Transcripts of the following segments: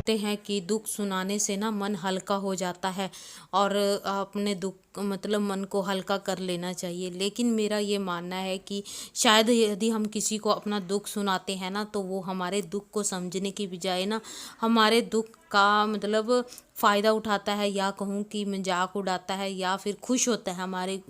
कहते हैं कि दुख सुनाने से ना मन हल्का हो जाता है और अपने दुख मतलब मन को हल्का कर लेना चाहिए। लेकिन मेरा ये मानना है कि शायद यदि हम किसी को अपना दुख सुनाते हैं ना, तो वो हमारे दुख को समझने की बजाय ना हमारे दुख का मतलब फ़ायदा उठाता है, या कहूँ कि मजाक उड़ाता है, या फिर खुश होता है हमारे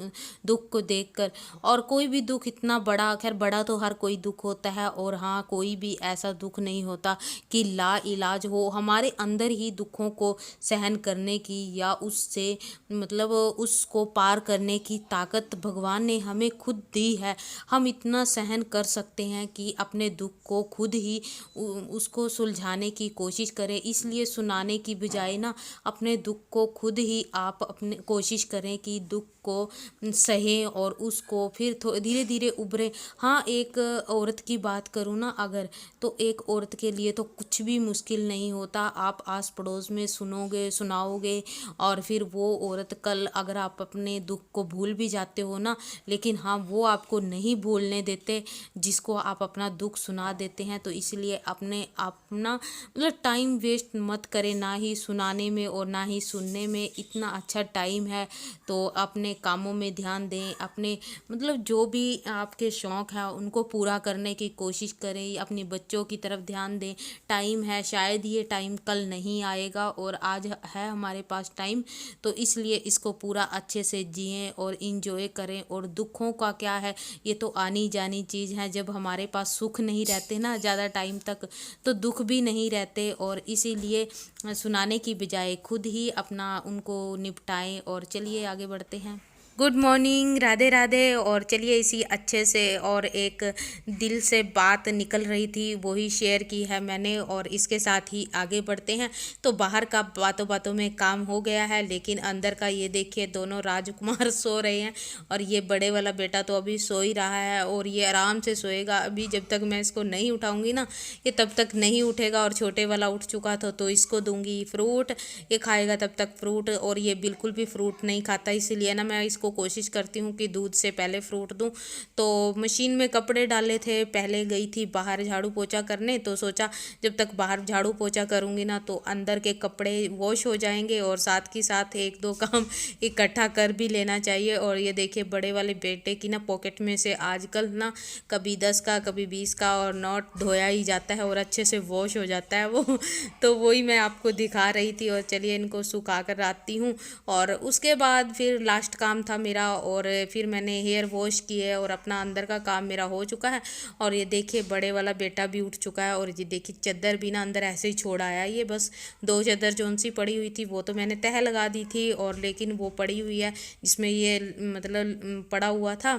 दुख को देखकर। और कोई भी दुख इतना बड़ा, खैर बड़ा तो हर कोई दुख होता है, और हाँ कोई भी ऐसा दुख नहीं होता कि ला इलाज हो। हमारे अंदर ही दुखों को सहन करने की या उससे मतलब उसको पार करने की ताकत भगवान ने हमें खुद दी है। हम इतना सहन कर सकते हैं कि अपने दुख को खुद ही उसको सुलझाने की कोशिश करें। इसलिए सुनाने की बजाय ना अपने दुख को खुद ही आप अपने कोशिश करें कि दुख को सहें और उसको फिर धीरे धीरे उभरे। हाँ, एक औरत की बात करूँ ना अगर, तो एक औरत के लिए तो कुछ भी मुश्किल नहीं होता। आप आस पड़ोस में सुनोगे सुनाओगे, और फिर वो औरत कल अगर आप अपने दुख को भूल भी जाते हो ना, लेकिन हाँ वो आपको नहीं भूलने देते जिसको आप अपना दुख सुना देते हैं। तो इसलिए अपने अपना मतलब टाइम वेस्ट मत करें, ना ही सुनाने में और ना ही सुनने में। इतना अच्छा टाइम है तो अपने कामों में ध्यान दें, अपने मतलब जो भी आपके शौक़ है उनको पूरा करने की कोशिश करें, अपने बच्चों की तरफ ध्यान दें। टाइम है, शायद ये टाइम कल नहीं आएगा और आज है हमारे पास टाइम, तो इसलिए इसको पूरा अच्छे से जिएं और इंजॉय करें। और दुखों का क्या है, ये तो आनी जानी चीज़ है। जब हमारे पास सुख नहीं रहते ना ज़्यादा टाइम तक, तो दुख भी नहीं रहते। और इसीलिए सुनाने की बजाय खुद ही अपना उनको निपटाएं। और चलिए आगे बढ़ते हैं। Good morning, Radhe Radhe. और चलिए इसी अच्छे से और एक दिल से बात निकल रही थी वही शेयर की है मैंने, और इसके साथ ही आगे बढ़ते हैं। तो बाहर का बातों बातों में काम हो गया है, लेकिन अंदर का ये देखिए दोनों राजकुमार सो रहे हैं। और ये बड़े वाला बेटा तो अभी सो ही रहा है और ये आराम से सोएगा। अभी जब तक मैं इसको नहीं उठाऊंगी ना, ये तब तक नहीं उठेगा। और छोटे वाला उठ चुका था तो इसको दूंगी फ्रूट, ये खाएगा तब तक फ्रूट। और ये बिल्कुल भी फ्रूट नहीं खाता, इसीलिए ना मैं इसको कोशिश करती हूँ कि दूध से पहले फ्रूट दूं। तो मशीन में कपड़े डाले थे, पहले गई थी बाहर झाड़ू पोछा करने, तो सोचा जब तक बाहर झाड़ू पोछा करूँगी ना तो अंदर के कपड़े वॉश हो जाएंगे और साथ ही साथ एक दो काम इकट्ठा कर भी लेना चाहिए। और ये देखिए बड़े वाले बेटे की ना पॉकेट में से आजकल ना कभी 10 का कभी 20 का और नोट धोया ही जाता है और अच्छे से वॉश हो जाता है वो। तो वही मैं आपको दिखा रही थी। और चलिए इनको सुखा कर आती हूँ, और उसके बाद फिर लास्ट काम था मेरा, और फिर मैंने हेयर वॉश किए और अपना अंदर का काम मेरा हो चुका है। और ये देखिए बड़े वाला बेटा भी उठ चुका है। और ये देखिए चादर भी ना अंदर ऐसे ही छोड़ आया। ये बस 2 चादर जो सी पड़ी हुई थी वो तो मैंने तह लगा दी थी, और लेकिन वो पड़ी हुई है जिसमें ये मतलब पड़ा हुआ था।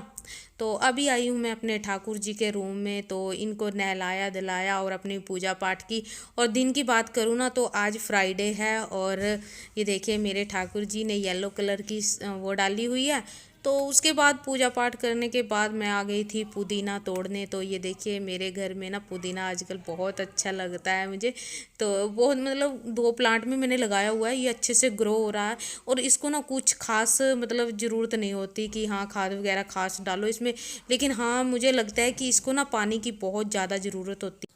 तो अभी आई हूँ मैं अपने ठाकुर जी के रूम में, तो इनको नहलाया दिलाया और अपनी पूजा पाठ की। और दिन की बात करूँ ना तो आज फ्राइडे है, और ये देखिए मेरे ठाकुर जी ने येलो कलर की वो डाली हुई है। तो उसके बाद पूजा पाठ करने के बाद मैं आ गई थी पुदीना तोड़ने। तो ये देखिए मेरे घर में ना पुदीना आजकल बहुत अच्छा लगता है मुझे। तो बहुत मतलब 2 प्लांट में मैंने लगाया हुआ है, ये अच्छे से ग्रो हो रहा है। और इसको ना कुछ खास मतलब ज़रूरत नहीं होती कि हाँ खाद वगैरह खास डालो इसमें, लेकिन हाँ मुझे लगता है कि इसको ना पानी की बहुत ज़्यादा ज़रूरत होती है।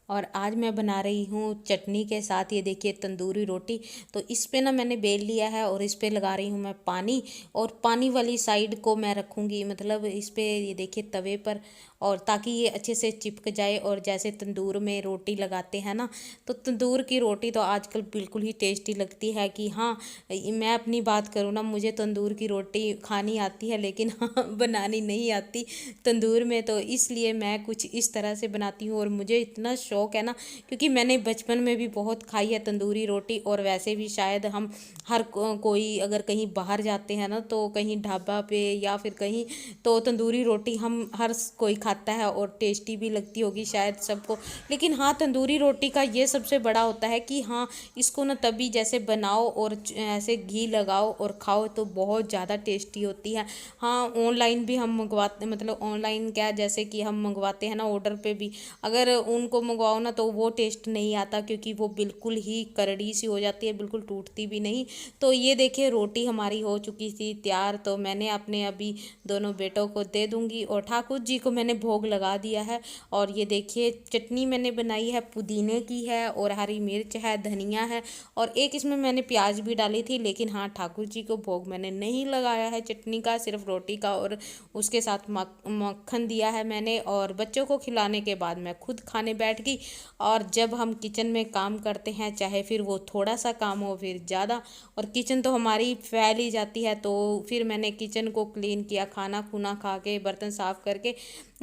और आज मैं बना रही हूँ चटनी के साथ ये देखिए तंदूरी रोटी। तो इस पे ना मैंने बेल लिया है और इस पे लगा रही हूँ मैं पानी, और पानी वाली साइड को मैं रखूँगी मतलब इस पे ये देखिए तवे पर, और ताकि ये अच्छे से चिपक जाए। और जैसे तंदूर में रोटी लगाते हैं ना, तो तंदूर की रोटी तो आजकल बिल्कुल ही टेस्टी लगती है कि हाँ। मैं अपनी बात करूँ ना, मुझे तंदूर की रोटी खानी आती है, लेकिन हाँ बनानी नहीं आती तंदूर में। तो इसलिए मैं कुछ इस तरह से बनाती हूँ, और मुझे इतना शौक़ है ना, क्योंकि मैंने बचपन में भी बहुत खाई है तंदूरी रोटी। और वैसे भी शायद हम हर कोई अगर कहीं बाहर जाते हैं ना, तो कहीं ढाबा पे या फिर कहीं, तो तंदूरी रोटी हम हर कोई खाता है और टेस्टी भी लगती होगी शायद सबको। लेकिन हाँ तंदूरी रोटी का ये सबसे बड़ा होता है कि हाँ इसको ना तभी जैसे बनाओ और ऐसे घी लगाओ और खाओ तो बहुत ज़्यादा टेस्टी होती है। हाँ ऑनलाइन भी हम मंगवाते मतलब ऑनलाइन क्या, जैसे कि हम मंगवाते हैं ना ऑर्डर पे भी, अगर उनको मंगवा पकवाओ ना तो वो टेस्ट नहीं आता, क्योंकि वो बिल्कुल ही करड़ी सी हो जाती है, बिल्कुल टूटती भी नहीं। तो ये देखिए रोटी हमारी हो चुकी थी तैयार, तो मैंने अपने अभी दोनों बेटों को दे दूंगी और ठाकुर जी को मैंने भोग लगा दिया है। और ये देखिए चटनी मैंने बनाई है, पुदीने की है और हरी मिर्च है, धनिया है, और एक इसमें मैंने प्याज भी डाली थी। लेकिन हाँ, ठाकुर जी को भोग मैंने नहीं लगाया है चटनी का, सिर्फ रोटी का, और उसके साथ मक्खन दिया है मैंने। और बच्चों को खिलाने के बाद मैं खुद खाने बैठ गई। और जब हम किचन में काम करते हैं, चाहे फिर वो थोड़ा सा काम हो फिर ज़्यादा, और किचन तो हमारी फैल ही जाती है, तो फिर मैंने किचन को क्लीन किया, खाना खुना खा के बर्तन साफ़ करके।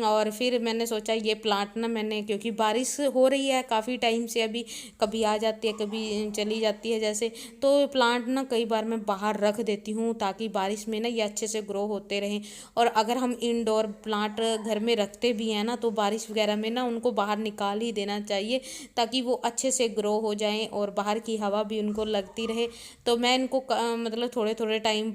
और फिर मैंने सोचा ये प्लांट ना, मैंने क्योंकि बारिश हो रही है काफ़ी टाइम से, अभी कभी आ जाती है कभी चली जाती है जैसे, तो प्लांट ना कई बार मैं बाहर रख देती हूँ ताकि बारिश में ना ये अच्छे से ग्रो होते रहें। और अगर हम इंडोर प्लांट घर में रखते भी हैं ना, तो बारिश वगैरह में ना उनको बाहर निकाल ही देना चाहिए, ताकि वो अच्छे से ग्रो हो जाएं और बाहर की हवा भी उनको लगती रहे। तो मैं इनको मतलब थोड़े थोड़े टाइम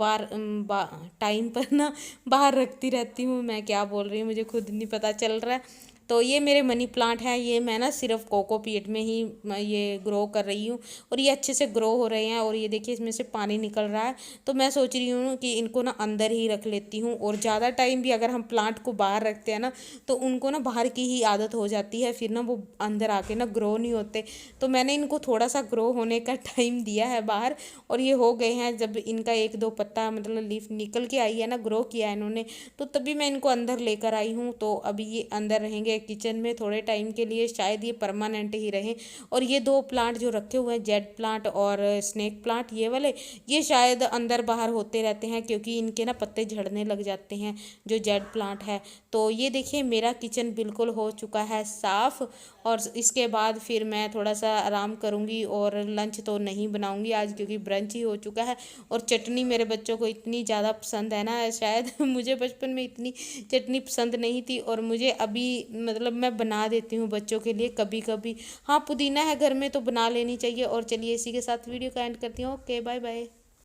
पर ना बाहर रखती रहती हूँ। मैं क्या बोल रही हूँ मुझे खुद नहीं पता चल रहा है। तो ये मेरे मनी प्लांट है, ये मैं ना सिर्फ कोकोपीट में ही ये ग्रो कर रही हूँ, और ये अच्छे से ग्रो हो रहे हैं। और ये देखिए इसमें से पानी निकल रहा है, तो मैं सोच रही हूँ कि इनको ना अंदर ही रख लेती हूँ। और ज़्यादा टाइम भी अगर हम प्लांट को बाहर रखते हैं ना, तो उनको ना बाहर की ही आदत हो जाती है, फिर ना वो अंदर आके ना ग्रो नहीं होते। तो मैंने इनको थोड़ा सा ग्रो होने का टाइम दिया है बाहर, और ये हो गए हैं। जब इनका एक दो पत्ता मतलब लीफ निकल के आई है ना, ग्रो किया है इन्होंने, तो तभी मैं इनको अंदर लेकर आई हूँ। तो अभी ये अंदर रहेंगे किचन में थोड़े टाइम के लिए, शायद ये परमानेंट ही रहें। और ये दो प्लांट जो रखे हुए हैं, जेड प्लांट और स्नेक प्लांट, ये वाले, ये शायद अंदर बाहर होते रहते हैं, क्योंकि इनके ना पत्ते झड़ने लग जाते हैं, जो जेड प्लांट है। तो ये देखिए मेरा किचन बिल्कुल हो चुका है साफ़। और इसके बाद फिर मैं थोड़ा सा आराम करूँगी, और लंच तो नहीं बनाऊँगी आज, क्योंकि ब्रंच ही हो चुका है। और चटनी मेरे बच्चों को इतनी ज़्यादा पसंद है ना, शायद मुझे बचपन में इतनी चटनी पसंद नहीं थी, और मुझे अभी मतलब मैं बना देती हूँ बच्चों के लिए कभी कभी। हाँ, पुदीना है घर में तो बना लेनी चाहिए। और चलिए इसी के साथ वीडियो का एंड करती हूँ। Okay, bye bye.